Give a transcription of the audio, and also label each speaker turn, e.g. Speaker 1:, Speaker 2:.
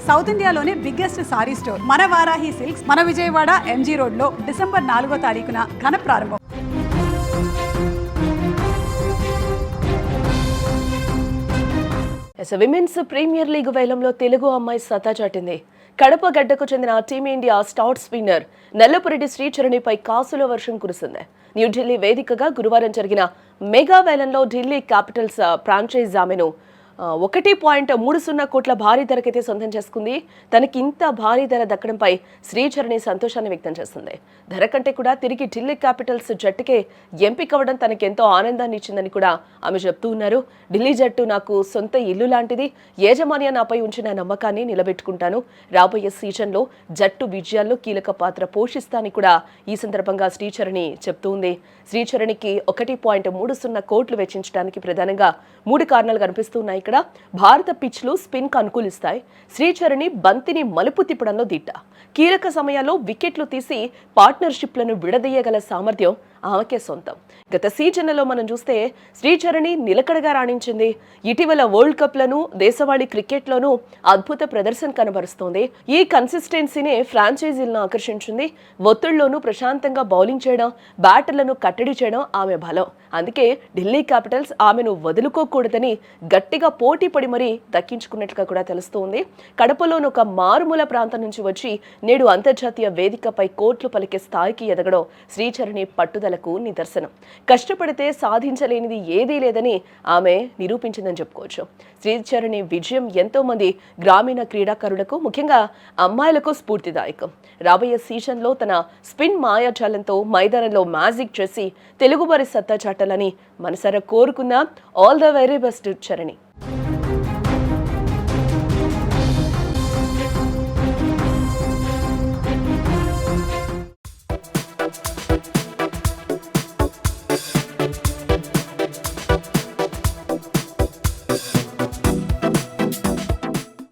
Speaker 1: South ఇండియాలోనే biggest sorry store మన Varahi silks మన విజయవాడ ఎంజీ రోడ్ లో డిసెంబర్ 4వ తారీఖున ఘన ప్రారంభం.
Speaker 2: విమెన్స్ ప్రీమియర్ లీగ్ వేలంలో తెలుగు అమ్మాయి సత్తా చాటింది. కడప గడ్డకు చెందిన టీమిండియా స్టార్ స్పిన్నర్ నల్లపురెడ్డి శ్రీచరణిపై కాసుల వర్షం కురిసింది. న్యూఢిల్లీ వేదికగా గురువారం జరిగిన మెగా వేలంలో ఢిల్లీ క్యాపిటల్స్ ఫ్రాంచైజ్ ఆమెను 1.30 కోట్ల భారీ ధరకైతే సొంతం చేసుకుంది. తనకి ఇంత భారీ ధర దక్కడంపై శ్రీచరణి సంతోషాన్ని వ్యక్తం చేస్తుంది. ధర కంటే కూడా తిరిగి ఢిల్లీ క్యాపిటల్స్ జట్టుకే ఎంపికవ్వడం తనకెంతో ఆనందాన్ని ఇచ్చిందని కూడా ఆమె చెప్తూ ఉన్నారు. ఢిల్లీ జట్టు నాకు సొంత ఇల్లు లాంటిది. యాజమాన్య నాపై ఉంచిన నమ్మకాన్ని నిలబెట్టుకుంటాను. రాబోయే సీజన్లో జట్టు విజయాల్లో కీలక పాత్ర పోషిస్తానని కూడా ఈ సందర్భంగా శ్రీచరణి చెప్తూ ఉంది. శ్రీచరణికి 1.30 కోట్లు వెచ్చించడానికి ప్రధానంగా 3 కారణాలు కనిపిస్తున్నాయి. ఇక్కడ భారత పిచ్లు స్పిన్ కు అనుకూలిస్తాయి. శ్రీచరణి బంతిని మలుపు తిప్పడంలో దిట్ట. కీలక సమయాల్లో వికెట్లు తీసి పార్ట్నర్షిప్లను విడదీయగల సామర్థ్యం ఆమెకే సొంతం. గత సీజన్లలో మనం చూస్తే శ్రీచరణి నిలకడగా రాణించింది. ఇటీవల వరల్డ్ కప్లను దేశవాళీ క్రికెట్లోనూ అద్భుత ప్రదర్శన కనబరుస్తోంది. ఈ కన్సిస్టెన్సీనే ఫ్రాంచైజీలను ఆకర్షించింది. ఒత్తిళ్లోనూ ప్రశాంతంగా బౌలింగ్ చేయడం, బ్యాటర్లను కట్టడి చేయడం ఆమె బలం. అందుకే ఢిల్లీ క్యాపిటల్స్ ఆమెను వదులుకోకూడదని గట్టిగా పోటీ పడి మరీ దక్కించుకున్నట్లుగా కూడా తెలుస్తోంది. కడపలోని ఒక మారుమూల ప్రాంతం నుంచి వచ్చి నేడు అంతర్జాతీయ వేదికపై కోట్లు పలికే స్థాయికి ఎదగడం శ్రీచరణి పట్టుదలకు నిదర్శనం. కష్టపడితే సాధించలేనిది ఏదీ లేదని ఆమె నిరూపించిందని చెప్పుకోవచ్చు. శ్రీచరణి విజయం ఎంతో మంది గ్రామీణ క్రీడాకారులకు, ముఖ్యంగా అమ్మాయిలకు స్ఫూర్తిదాయకం. రాబోయే సీజన్లో తన స్పిన్ మాయాజాలంతో మైదానంలో మ్యాజిక్ చేసి తెలుగువారి సత్తా చాటాలని మనసారా కోరుకున్నా. All the very best Charani.